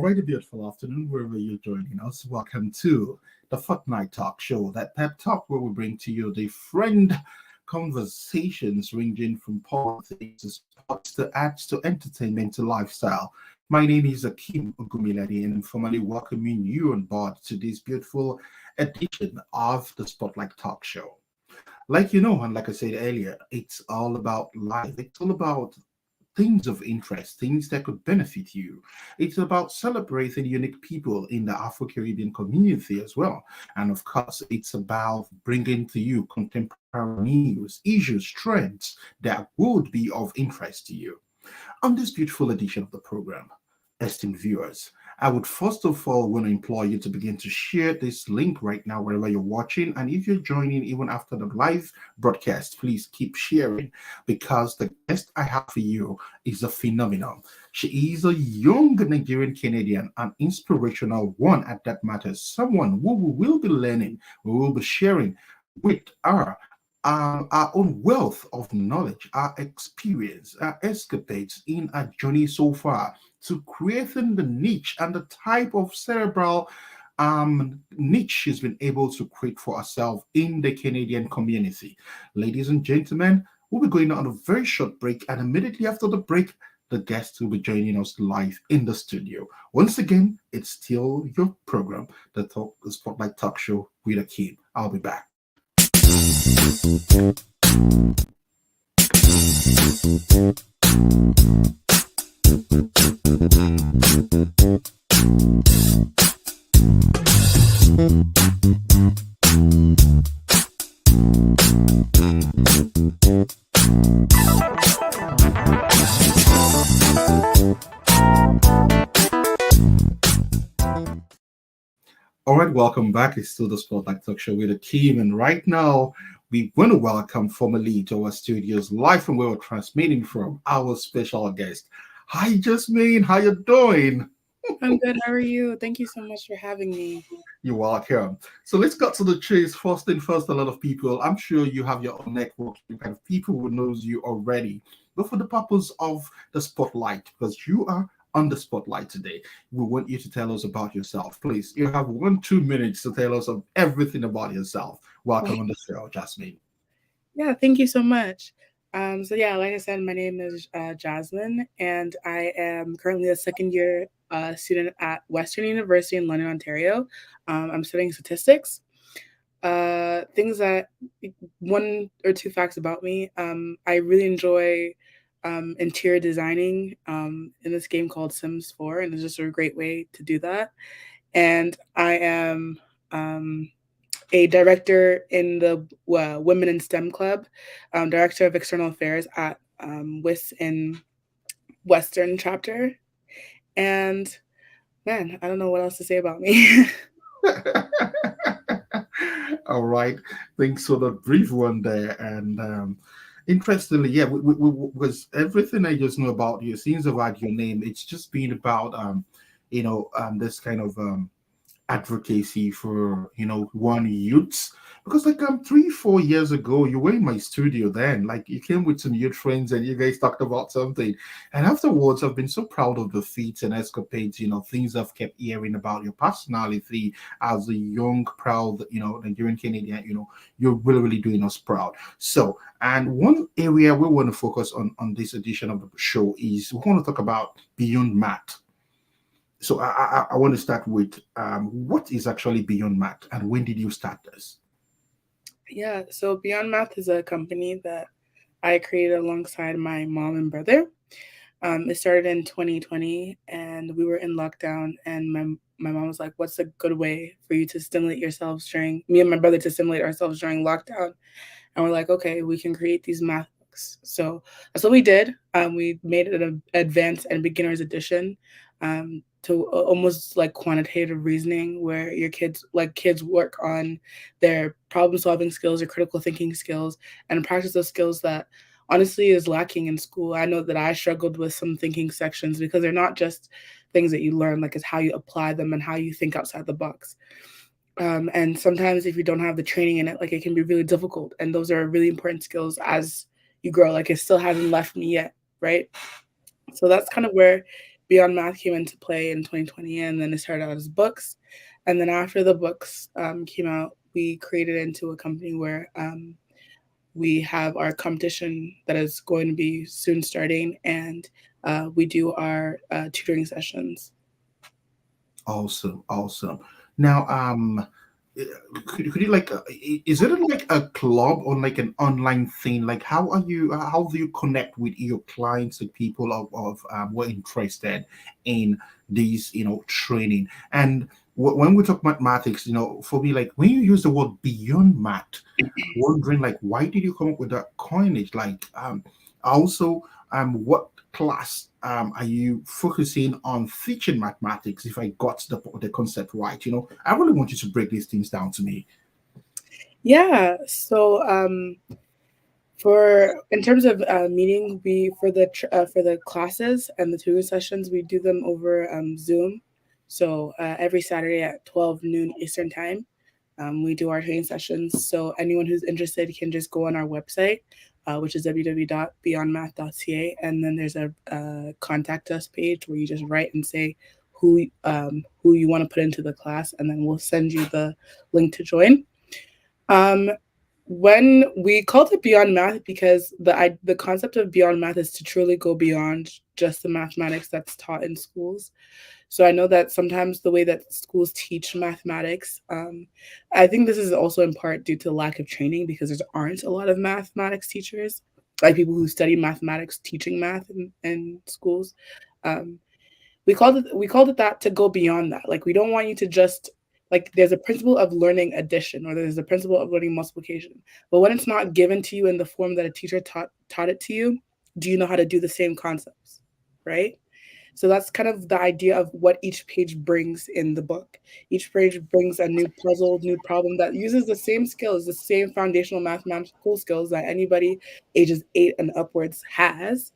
right, a beautiful afternoon, wherever you're joining us. Welcome to the Fortnight Talk Show, that pep talk where we bring to you the friend conversations ranging from politics to sports to arts to entertainment to lifestyle. My name is AKEEM OGUNMILADE, and I'm formally welcoming you on board to this beautiful edition of the Spotlight Talk Show. Like you know, and like I said earlier, it's all about life. It's all about things of interest, things that could benefit you. It's about celebrating unique people in the Afro Caribbean community as well. And of course, it's about bringing to you contemporary news, issues, trends that would be of interest to you. On this beautiful edition of the program, esteemed viewers, I would first of all want to implore you to begin to share this link right now wherever you're watching. And if you're joining even after the live broadcast, please keep sharing because the guest I have for you is a phenomenon. She is a young Nigerian Canadian, an inspirational one at that matters, someone who we will be learning, we will be sharing with her our own wealth of knowledge, our experience, our escapades in our journey so far to creating the niche and the type of cerebral niche she's been able to create for herself in the Canadian community. Ladies and gentlemen, we'll be going on a very short break, and immediately after the break, the guest will be joining us live in the studio. Once again, it's still your program, the Spotlight Talk Show with AKEEM. I'll be back. All right, welcome back. It's still the Spotlight Talk Show with AKEEM, and right now we want to welcome formally to our studios, live from where we're transmitting from, our special guest. Hi, Jasmine. How you doing? I'm good. How are you? Thank you so much for having me. You're welcome. So let's cut to the chase. First thing first, a lot of people, I'm sure you have your own network, you kind of people who knows you already. But for the purpose of the spotlight, because you are on the spotlight today, we want you to tell us about yourself. Please, you have 2 minutes to tell us of everything about yourself. Welcome on the show, Jasmine. Yeah, thank you so much. Like I said, my name is Jasmine, and I am currently a second year student at Western University in London, Ontario. I'm studying statistics. Things that one or two facts about me. I really enjoy interior designing in this game called Sims 4, and it's just a great way to do that. And I am a director in the Women in STEM Club, director of external affairs at WIS in Western chapter. And man, I don't know what else to say about me. All right. Thanks for the brief one there. And interestingly, yeah, was everything I just know about you, seems about your name, it's just been about, this kind of advocacy for one youths, because like 3 4 years ago you were in my studio, then like you came with some youth friends and you guys talked about something, and afterwards I've been so proud of the feats and escapades, things I've kept hearing about your personality as a young proud Nigerian Canadian. You're really doing us proud. So, and one area we want to focus on this edition of the show is we want to talk about beyond math. So I want to start with what is actually Beyond Math and when did you start this? Yeah, so Beyond Math is a company that I created alongside my mom and brother. It started in 2020, and we were in lockdown, and my mom was like, "What's a good way for you to stimulate yourselves during me and my brother to stimulate ourselves during lockdown?" And we're like, "Okay, we can create these math books." So that's what we did. We made it an advanced and beginners edition. To almost like quantitative reasoning, where your kids work on their problem solving skills or critical thinking skills and practice those skills that honestly is lacking in school. I know that I struggled with some thinking sections because they're not just things that you learn, like it's how you apply them and how you think outside the box. And sometimes if you don't have the training in it, like it can be really difficult. And those are really important skills as you grow. Like it still hasn't left me yet, right? So that's kind of where Beyond Math came into play in 2020, and then it started out as books. And then after the books came out, we created into a company where we have our competition that is going to be soon starting, and we do our tutoring sessions. Awesome, awesome. Now, eh, could you like, is it like a club or like an online thing? Like, how are you? How do you connect with your clients, like people of who are interested in these, training? And when we talk mathematics, for me, like when you use the word beyond math, wondering like why did you come up with that coinage? Like, also, what class are you focusing on teaching mathematics? If I got the concept right, I really want you to break these things down to me. Yeah. So for in terms of meeting, we for the classes and the tutoring sessions, we do them over Zoom. So every Saturday at 12 noon Eastern time, we do our training sessions. So anyone who's interested can just go on our website, which is www.beyondmath.ca, and then there's a contact us page where you just write and say who you want to put into the class, and then we'll send you the link to join. Um, when we called it Beyond Math because the concept of Beyond Math is to truly go beyond just the mathematics that's taught in schools. So I know that sometimes the way that schools teach mathematics, I think this is also in part due to lack of training because there aren't a lot of mathematics teachers, like people who study mathematics teaching math in schools. Um, we called it that to go beyond that. Like we don't want you to just like there's a principle of learning addition or there's a principle of learning multiplication. But when it's not given to you in the form that a teacher taught it to you, do you know how to do the same concepts? Right? So that's kind of the idea of what each page brings in the book. Each page brings a new puzzle, new problem that uses the same skills, the same foundational mathematical skills that anybody ages 8 and upwards has,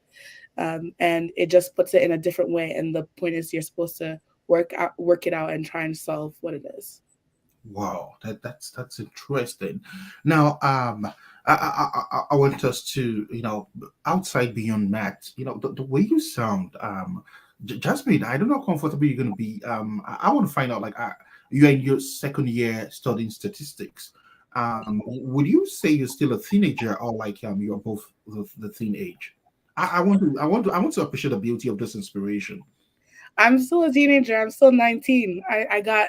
and it just puts it in a different way. And the point is, you're supposed to work it out, and try and solve what it is. Wow, that's interesting. Now, I want us to, outside beyond math, the way you sound, Jasmine, I don't know how comfortable you're going to be. I want to find out, like, you're in your second year studying statistics. Would you say you're still a teenager or like you're both the teenage? I want to appreciate the beauty of this inspiration. I'm still a teenager. I'm still 19. I got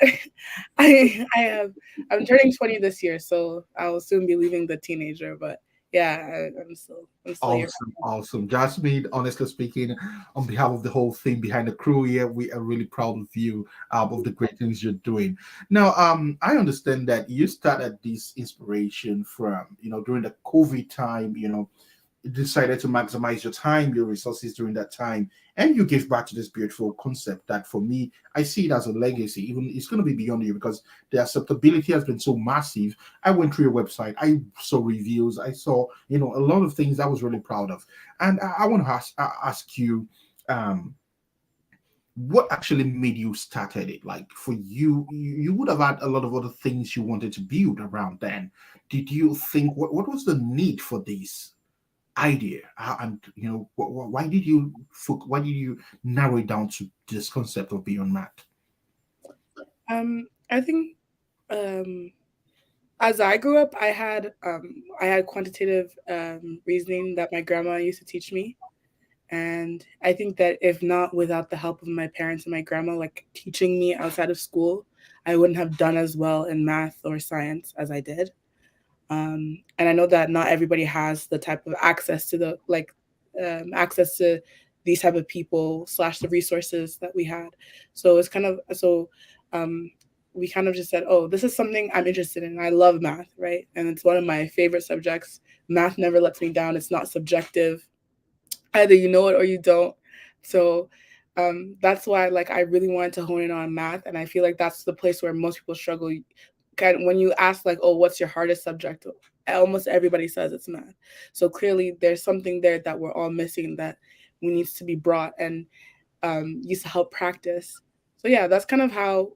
I have I'm turning 20 this year, so I'll soon be leaving the teenager. But yeah, I'm still here. Awesome, awesome. Jasmine, honestly speaking, on behalf of the whole thing behind the crew here, we are really proud of you, of the great things you're doing. Now, I understand that you started this inspiration from, during the COVID time, decided to maximize your time, your resources during that time, and you give back to this beautiful concept that for me, I see it as a legacy. Even it's going to be beyond you because the acceptability has been so massive. I went through your website, I saw reviews, I saw, a lot of things I was really proud of. And I want to ask you, um, what actually made you started it? Like for you would have had a lot of other things you wanted to build around then. Did you think what was the need for this idea? And why did you narrow it down to this concept of beyond math? I think um, as I grew up, I had quantitative reasoning that my grandma used to teach me. And I think that if not without the help of my parents and my grandma, like teaching me outside of school, I wouldn't have done as well in math or science as I did. And I know that not everybody has the type of access to access to these type of people slash the resources that we had. So it's kind of so um, we kind of just said, oh, this is something I'm interested in. I love math, right? And it's one of my favorite subjects. Math never lets me down. It's not subjective. Either you know it or you don't. So that's why like I really wanted to hone in on math, and I feel like that's the place where most people struggle. When you ask like, oh, what's your hardest subject, almost everybody says it's math. So clearly there's something there that we're all missing that we needs to be brought and used to help practice. So yeah, that's kind of how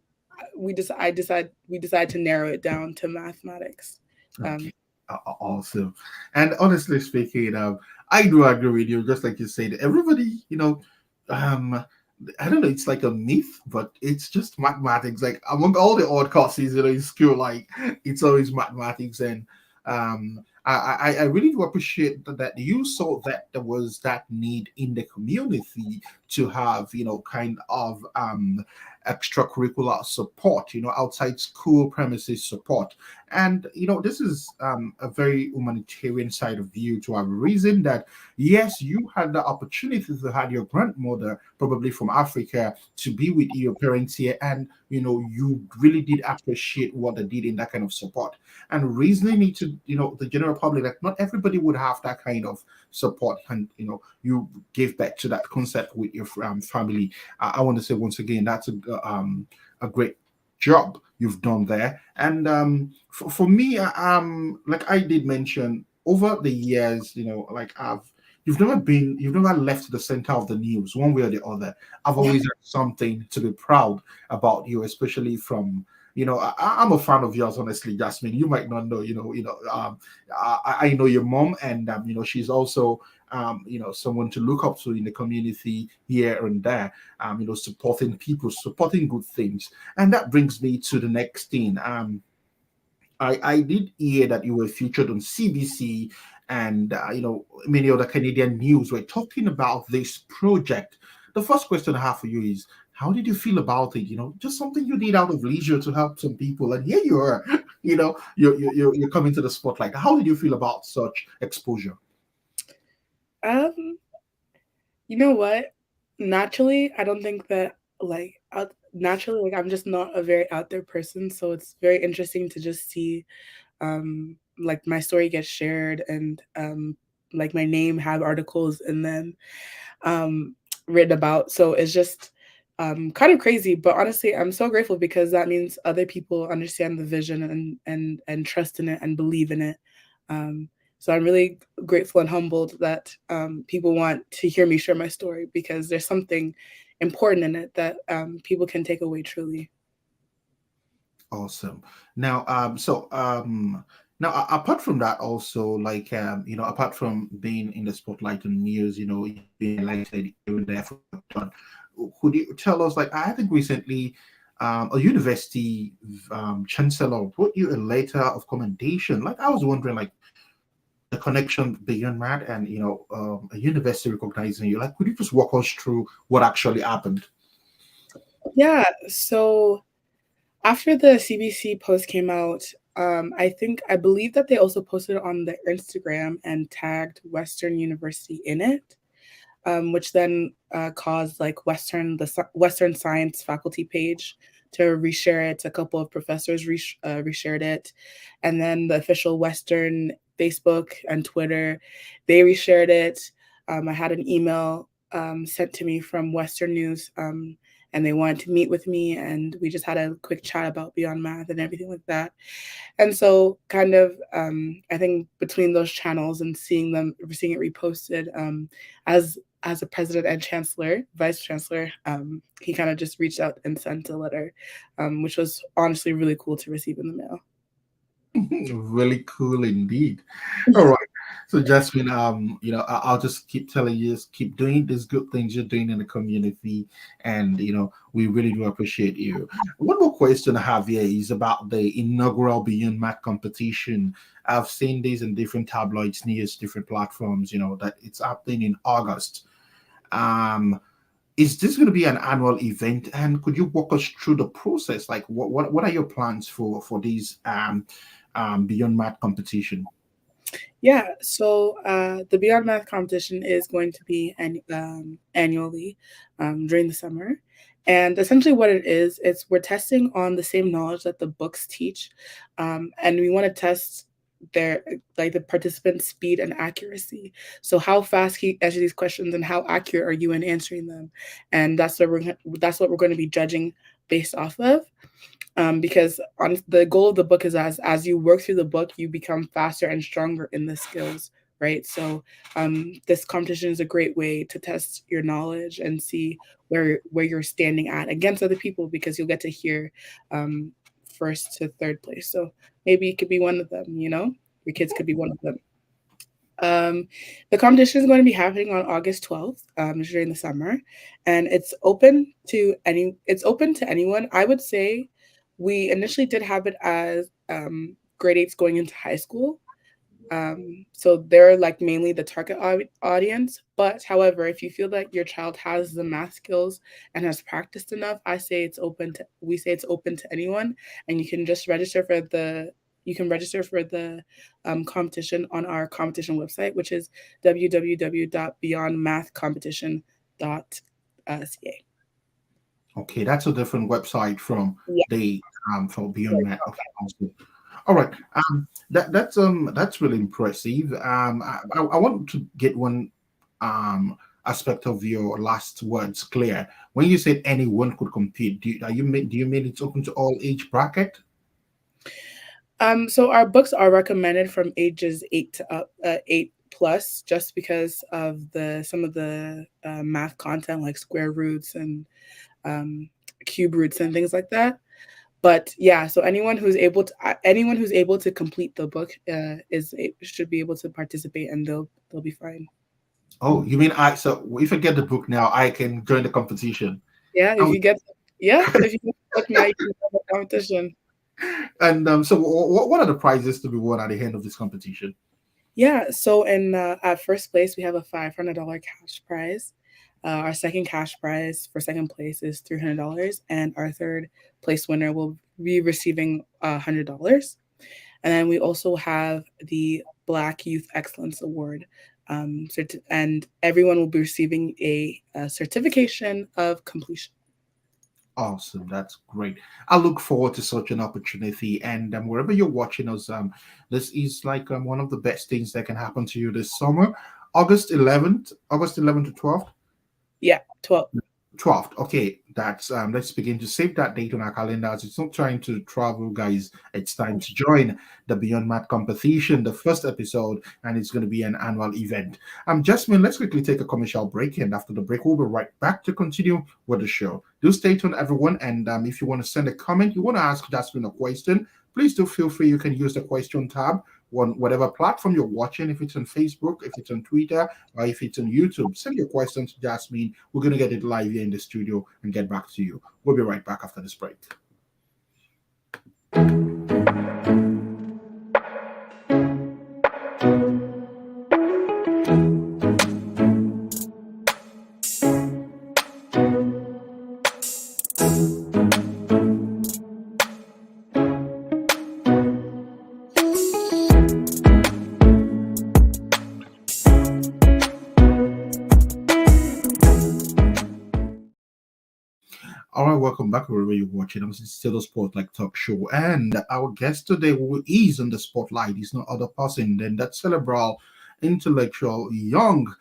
we decided to narrow it down to mathematics. um, Okay. Awesome. And honestly speaking, I do agree with you. Just like you said, everybody, um, I don't know, it's like a myth, but it's just mathematics. Like among all the odd courses, in school, like it's always mathematics. And I really do appreciate that you saw that there was that need in the community to have, kind of extracurricular support, outside school premises support. And, this is a very humanitarian side of you to have a reason that, yes, you had the opportunity to have your grandmother, probably from Africa, to be with your parents here. And, you really did appreciate what they did in that kind of support. And reasoning it to, the general public, that not everybody would have that kind of support. And, you gave back to that concept with your family. I want to say once again, that's a great job you've done there. And for me, like I did mention, over the years, like you've never left the center of the news one way or the other. I've Yeah. always had something to be proud about you, especially from, I'm a fan of yours, honestly, Jasmine. You might not know, I know your mom, and she's also someone to look up to in the community here and there, supporting people, supporting good things. And that brings me to the next thing. I did hear that you were featured on CBC, and many other Canadian news were talking about this project. The first question I have for you is, how did you feel about it? Just something you did out of leisure to help some people, and here you are. You're coming to the spotlight. How did you feel about such exposure? Um, you know what? Naturally, I don't think that naturally, like I'm just not a very out there person, so it's very interesting to just see like my story gets shared and like my name have articles and then um written about. So it's just kind of crazy, but honestly, I'm so grateful because that means other people understand the vision and trust in it and believe in it. Um, so I'm really grateful and humbled that people want to hear me share my story because there's something important in it that people can take away truly. Awesome. Now, now apart from that, also like apart from being in the spotlight and news, being elected here and there for what you've done, could you tell us? Like, I think recently, a university chancellor wrote you a letter of commendation. Like, I was wondering, like, the connection beyond that, and a university recognizing you. Like, could you just walk us through what actually happened? Yeah. So after the CBC post came out, I believe that they also posted it on their Instagram and tagged Western University in it, which then caused like Western Science faculty page to reshare it. A couple of professors reshared it, and then the official Western Facebook and Twitter, they reshared it. I had an email sent to me from Western News, and they wanted to meet with me, and we just had a quick chat about Beyond Math and everything like that. And so, kind of, I think between those channels and seeing it reposted, as a president and chancellor, vice chancellor, he kind of just reached out and sent a letter, which was honestly really cool to receive in the mail. Really cool indeed. All right. So Jasmine, I'll just keep telling you, just keep doing these good things you're doing in the community, and we really do appreciate you. One more question I have here is about the inaugural Beyond Math competition. I've seen these in different tabloids, news, different platforms. That it's happening in August. Um, is this going to be an annual event? And could you walk us through the process? Like, what are your plans for these Beyond Math competition? Yeah, so the Beyond Math competition is going to be annually during the summer. And essentially, what it is, it's we're testing on the same knowledge that the books teach, and we want to test their like the participants' speed and accuracy. So, how fast can you answer these questions, and how accurate are you in answering them? And that's what we're going to be judging based off of, because on the goal of the book is as you work through the book, you become faster and stronger in the skills, right? So this competition is a great way to test your knowledge and see where you're standing at against other people because you'll get to hear um, first to third place. So maybe you could be one of them. Your kids could be one of them. The competition is going to be happening on August 12th, during the summer, and it's open to anyone. I would say we initially did have it as grade eights going into high school. So they're like mainly the target audience. But however, if you feel that your child has the math skills and has practiced enough, we say it's open to anyone, and you can just register for the competition on our competition website, which is www.beyondmathcompetition.ca. Okay, that's a different website from Yeah. the for Beyond Math. Okay, awesome. All right. That's really impressive. I want to get one aspect of your last words clear. When you said anyone could compete, do you mean it's open to all age bracket? So our books are recommended from ages 8 plus, just because of the some of the math content like square roots and um, cube roots and things like that. But yeah, so anyone who's able to complete the book should be able to participate, and they'll be fine. Oh, you mean I? So if I get the book now, I can join the competition. Yeah, And, if you get the book now, you can have a competition. so what are the prizes to be won at the end of this competition? Yeah, so in at first place we have a $500 cash prize. Our second cash prize for second place is $300, and our third place winner will be receiving $100. And then we also have the Black Youth Excellence Award, and everyone will be receiving a certification of completion. Awesome, that's great. I look forward to such an opportunity, and wherever you're watching us, this is like one of the best things that can happen to you this summer, August 11th to 12th. Yeah, 12. 12th. Okay, that's let's begin to save that date on our calendars. It's not trying to travel, guys. It's time to join the Beyond Math competition, the first episode, and it's going to be an annual event. Jasmine, let's quickly take a commercial break, and after the break, we'll be right back to continue with the show. Do stay tuned, everyone, and if you want to send a comment, you want to ask Jasmine a question, please do feel free. You can use the question tab on whatever platform you're watching, if it's on Facebook, if it's on Twitter, or if it's on YouTube. Send your questions to Jasmine. We're going to get it live here in the studio and get back to you. We'll be right back after this break. All right, welcome back wherever you're watching. I'm still a Sport Like Talk Show, and our guest today who is in the spotlight is no other person than that cerebral, intellectual, young,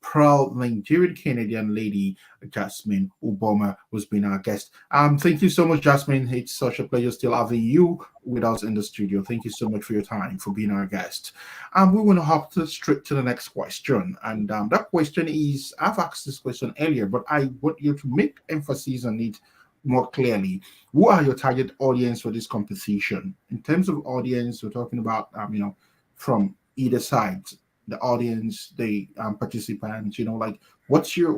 proud Nigerian Canadian lady, Jasmine Uboma, who's been our guest. Thank you so much, Jasmine. It's such a pleasure still having you with us in the studio. Thank you so much for your time, for being our guest. We want to hop straight to the next question. And that question is, I've asked this question earlier, but I want you to make emphasis on it more clearly. Who are your target audience for this competition? In terms of audience, we're talking about, from either side, the audience, the participants, like what's your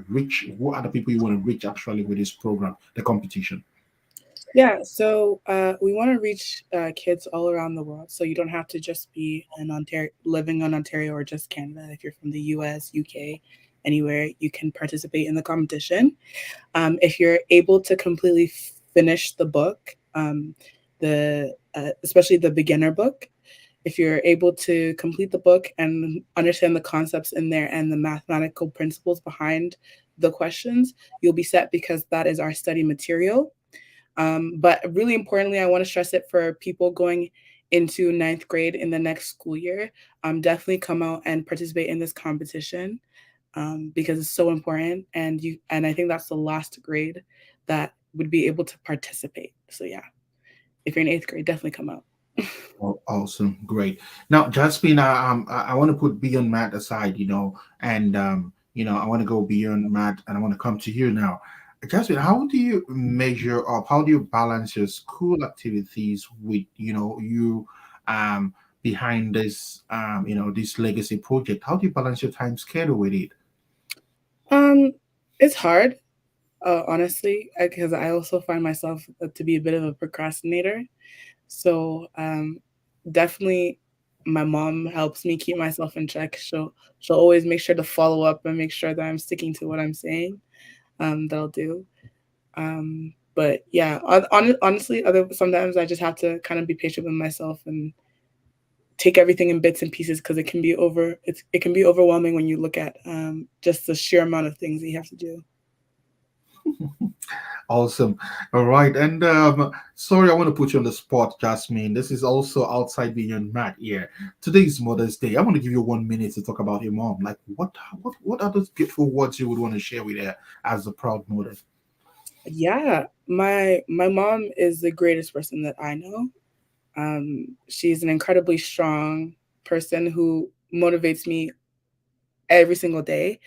reach? Who are the people you want to reach actually with this program, the competition? Yeah, so we want to reach kids all around the world. So you don't have to just be in Ontario, living in Ontario or just Canada. If you're from the US, UK, anywhere, you can participate in the competition. If you're able to completely finish the book, especially the beginner book, if you're able to complete the book and understand the concepts in there and the mathematical principles behind the questions, you'll be set, because that is our study material. But really importantly, I want to stress it for people going into ninth grade in the next school year. Definitely come out and participate in this competition, because it's so important. And I think that's the last grade that would be able to participate. So yeah, if you're in eighth grade, definitely come out. Oh, awesome, great. Now, Jasmine, I want to put Beyond Math aside, and I want to go beyond Math, and I want to come to you now. Jasmine, how do you measure up? How do you balance your school activities with, you behind this, this legacy project? How do you balance your time schedule with it? Um, it's hard, honestly, because I also find myself to be a bit of a procrastinator. So definitely, my mom helps me keep myself in check. She'll always make sure to follow up and make sure that I'm sticking to what I'm saying. That I'll do. But yeah, honestly, other sometimes I just have to kind of be patient with myself and take everything in bits and pieces because it can be overwhelming when you look at just the sheer amount of things that you have to do. Awesome. All right. And sorry, I want to put you on the spot, Jasmine. This is also outside Beyond Matt here. Today is Mother's Day. I want to give you 1 minute to talk about your mom. Like, what are those beautiful words you would want to share with her as a proud mother? Yeah, my mom is the greatest person that I know. She's an incredibly strong person who motivates me every single day.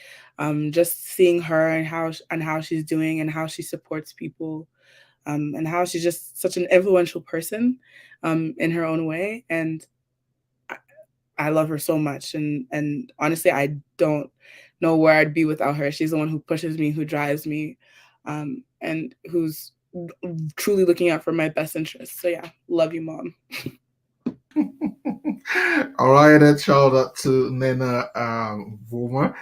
Just seeing her and how she's doing and how she supports people, and how she's just such an influential person, in her own way. And I, I love her so much. And honestly, I don't know where I'd be without her. She's the one who pushes me, who drives me, and who's truly looking out for my best interests. So yeah, love you, mom. All right, and shout out to Nena Voma.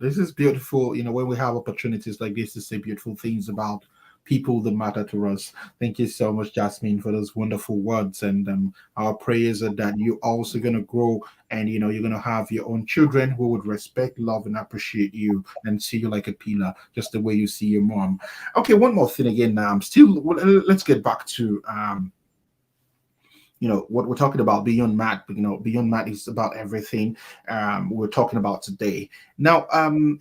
This is beautiful. When we have opportunities like this to say beautiful things about people that matter to us. Thank you so much, Jasmine, for those wonderful words. And our prayers are that you're also going to grow and, you're going to have your own children who would respect, love, and appreciate you and see you like a pillar, just the way you see your mom. Okay, one more thing again. Now, let's get back to what we're talking about beyond math. Beyond math is about everything we're talking about today. Now,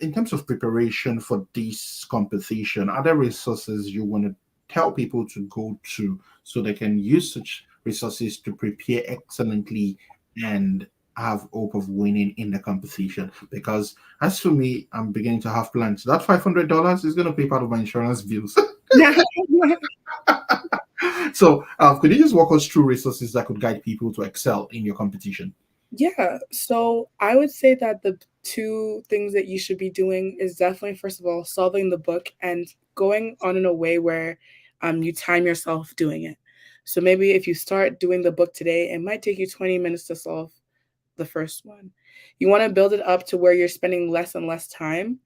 in terms of preparation for this competition, are there resources you want to tell people to go to so they can use such resources to prepare excellently and have hope of winning in the competition? Because as for me, I'm beginning to have plans. That $500 is going to pay part of my insurance bills. So, could you just walk us through resources that could guide people to excel in your competition? Yeah, so I would say that the two things that you should be doing is definitely, first of all, solving the book and going on in a way where you time yourself doing it. So maybe if you start doing the book today, it might take you 20 minutes to solve the first one. You want to build it up to where you're spending less and less time.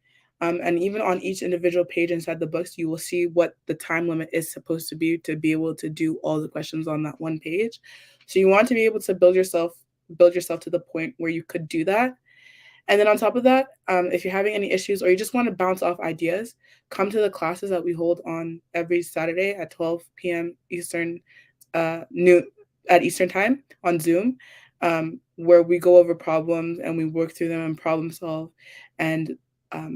And even on each individual page inside the books, you will see what the time limit is supposed to be able to do all the questions on that one page. So you want to be able to build yourself to the point where you could do that. And then on top of that, if you're having any issues or you just want to bounce off ideas, come to the classes that we hold on every Saturday at 12 p.m. Eastern, noon at Eastern time on Zoom, where we go over problems and we work through them and problem solve and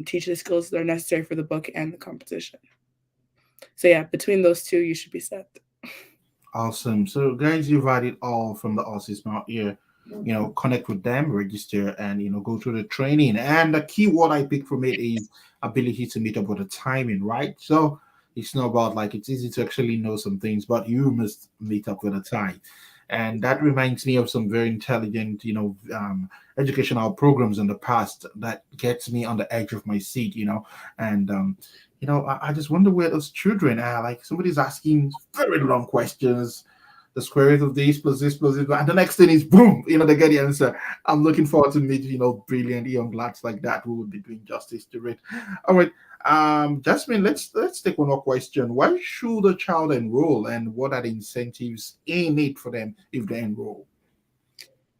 teach the skills that are necessary for the book and the competition. So yeah, between those two, you should be set. Awesome. So, guys, you've had it all from the Aussies out here. Connect with them, register, and go through the training. And the key word I pick from it is ability to meet up with the timing, right? So it's not about like it's easy to actually know some things, but you must meet up with the time. And that reminds me of some very intelligent, educational programs in the past that gets me on the edge of my seat, and I just wonder where those children are. Like somebody's asking very long questions. The square root of this plus this, and the next thing is boom, they get the answer. I'm looking forward to meet, brilliant young lads like that who would be doing justice to it. All right. Jasmine, let's take one more question. Why should a child enroll and what are the incentives in it for them if they enroll?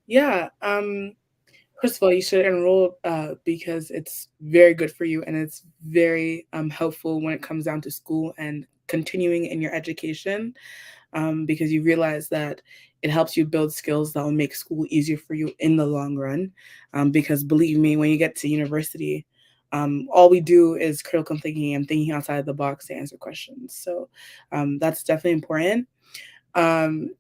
Yeah. First of all, you should enroll because it's very good for you and it's very helpful when it comes down to school and continuing in your education, because you realize that it helps you build skills that will make school easier for you in the long run. Because believe me, when you get to university, all we do is critical thinking and thinking outside the box to answer questions. So that's definitely important.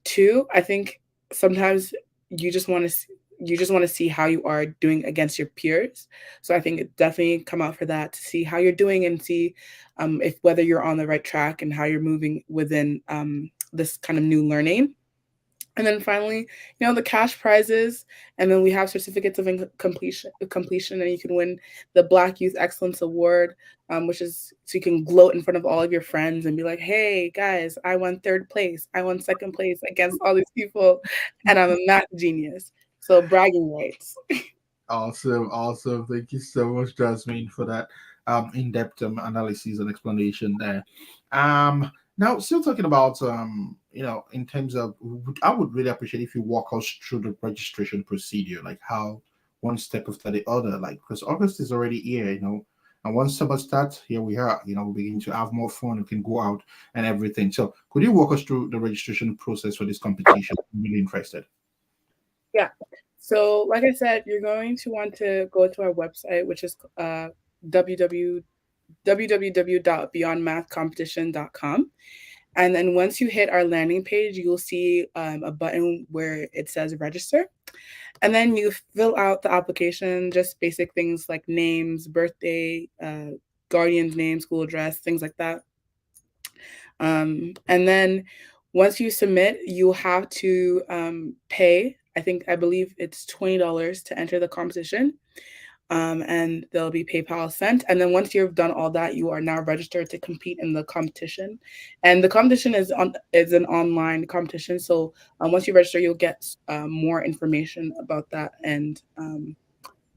Two, I think sometimes you just want to you just want to see how you are doing against your peers. So I think it definitely come out for that to see how you're doing and see if whether you're on the right track and how you're moving within this kind of new learning. And then finally, the cash prizes, and then we have certificates of completion, and you can win the Black Youth Excellence Award, which is so you can gloat in front of all of your friends and be like, "Hey guys, I won third place, I won second place against all these people, and I'm a math genius." So bragging rights. Awesome. Thank you so much, Jasmine, for that in-depth analysis and explanation there. Now, still talking about in terms of, I would really appreciate if you walk us through the registration procedure, like how one step after the other, like because August is already here, and once summer starts, here we are, we begin to have more fun. We can go out and everything. So, could you walk us through the registration process for this competition? I'm really interested. Yeah. So, like I said, you're going to want to go to our website, which is www.beyondmathcompetition.com. And then once you hit our landing page, you'll see a button where it says register. And then you fill out the application, just basic things like names, birthday, guardian's name, school address, things like that. And then once you submit, you have to pay. I believe it's $20 to enter the competition. And there'll be PayPal sent. And then once you've done all that, you are now registered to compete in the competition. And the competition is an online competition. So once you register, you'll get more information about that and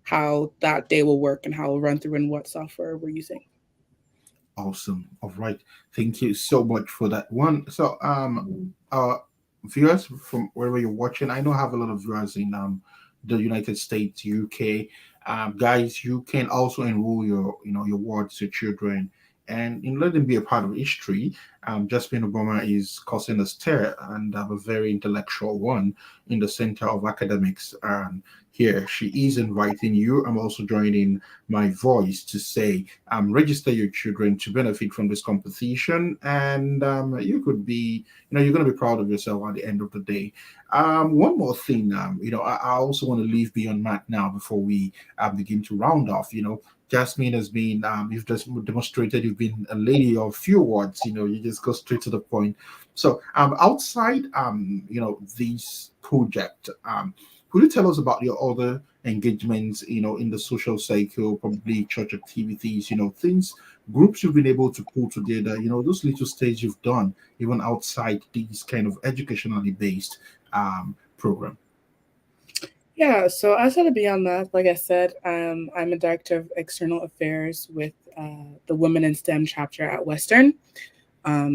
how that day will work and how it'll run through and what software we're using. Awesome. All right. Thank you so much for that one. So, viewers from wherever you're watching, I know I have a lot of viewers in the United States, UK. Guys, you can also enroll your wards, your children, and let them be a part of history. Jasmine Uboma is causing a stir and a very intellectual one in the center of academics. Here, she is inviting you. I'm also joining my voice to say, register your children to benefit from this competition, and you could be, you're going to be proud of yourself at the end of the day. One more thing, I also want to leave Beyond Math now before we begin to round off. Jasmine has been, you've just demonstrated you've been a lady of few words, you just go straight to the point. So, outside, this project, could you tell us about your other engagements, in the social cycle, probably church activities, things, groups you've been able to pull together, those little stages you've done, even outside these kind of educationally based program? Yeah, so outside of Beyond Math, like I said, I'm a director of external affairs with the Women in STEM chapter at Western.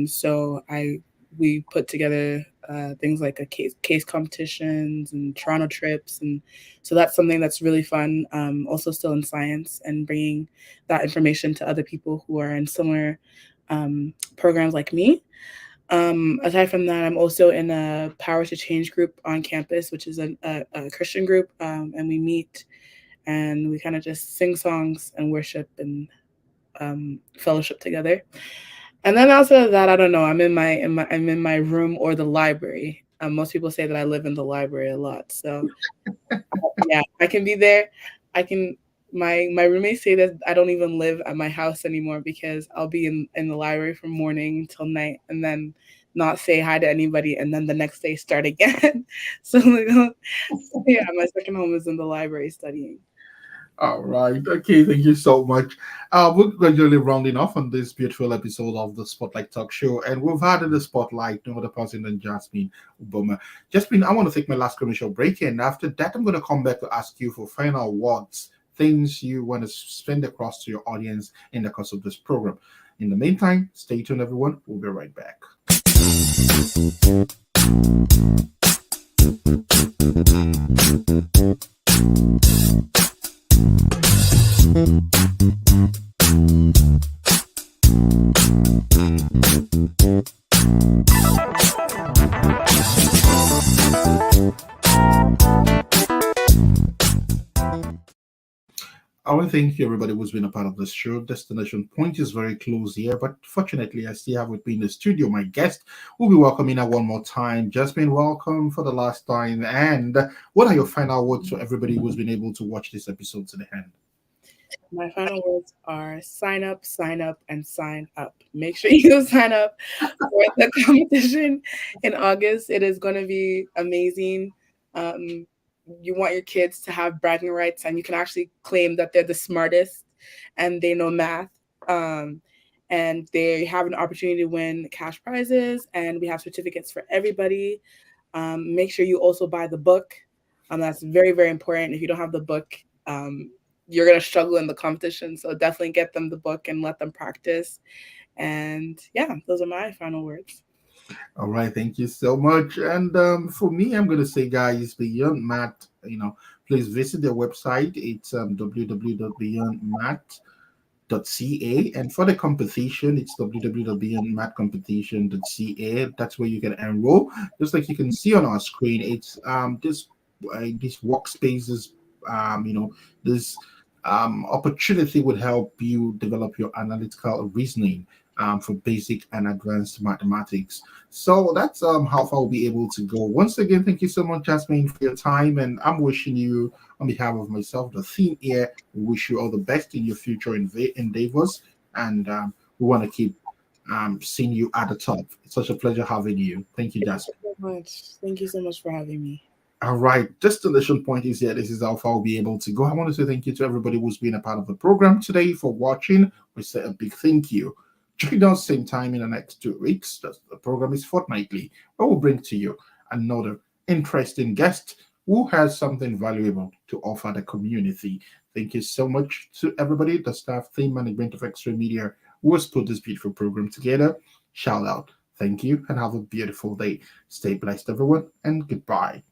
So we put together things like a case competitions and Toronto trips, and so that's something that's really fun. Also, still in science and bringing that information to other people who are in similar programs like me. Aside from that, I'm also in a Power to Change group on campus, which is a Christian group, and we meet and we kind of just sing songs and worship and fellowship together. And then outside of that, I don't know. I'm in my room or the library. Most people say that I live in the library a lot, so yeah, I can be there. I can. My roommates say that I don't even live at my house anymore because I'll be in the library from morning till night and then not say hi to anybody and then the next day start again. So like, yeah, my second home is in the library studying. All right. Okay. Thank you so much. We're gradually rounding off on this beautiful episode of the Spotlight Talk Show, and we've had in the spotlight no other person than Jasmine Uboma. Jasmine, I want to take my last commercial break, and after that, I'm going to come back to ask you for final words, things you want to spend across to your audience in the course of this program. In the meantime, stay tuned, everyone. We'll be right back. I want to thank you, everybody who's been a part of this show. Destination Point is very close here, but fortunately, I still have with me in the studio my guest. We'll be welcoming her one more time. Jasmine, welcome for the last time. And what are your final words to everybody who's been able to watch this episode to the end? My final words are sign up, and sign up. Make sure you sign up for the competition in August. It is going to be amazing. Um, you want your kids to have bragging rights, and you can actually claim that they're the smartest and they know math. Um, and they have an opportunity to win cash prizes, and we have certificates for everybody. Make sure you also buy the book. That's very, very important. If you don't have the book, you're going to struggle in the competition. So definitely get them the book and let them practice. And yeah, those are my final words. All right, thank you so much. And for me, I'm going to say, guys, Beyond Math, please visit their website. It's www.beyondmath.ca, and for the competition it's www.beyondmathcompetition.ca. That's where you can enroll. Just like you can see on our screen, it's this these workspaces, this opportunity would help you develop your analytical reasoning for basic and advanced mathematics. So that's how far we'll be able to go. Once again, thank you so much, Jasmine, for your time, and I'm wishing you, on behalf of myself, the theme here, we wish you all the best in your future endeavors, and we want to keep seeing you at the top. It's such a pleasure having you. Thank you, Thank you Jasmine. so much. Thank you so much for having me. All right, destination point is here. This is how far we'll be able to go. I want to say thank you to everybody who's been a part of the program today for watching. We say a big thank you. Join us same time in the next 2 weeks. The program is fortnightly, where we'll bring to you another interesting guest who has something valuable to offer the community. Thank you so much to everybody, the staff, team management of Extra Media, who has put this beautiful program together. Shout out. Thank you and have a beautiful day. Stay blessed, everyone, and goodbye.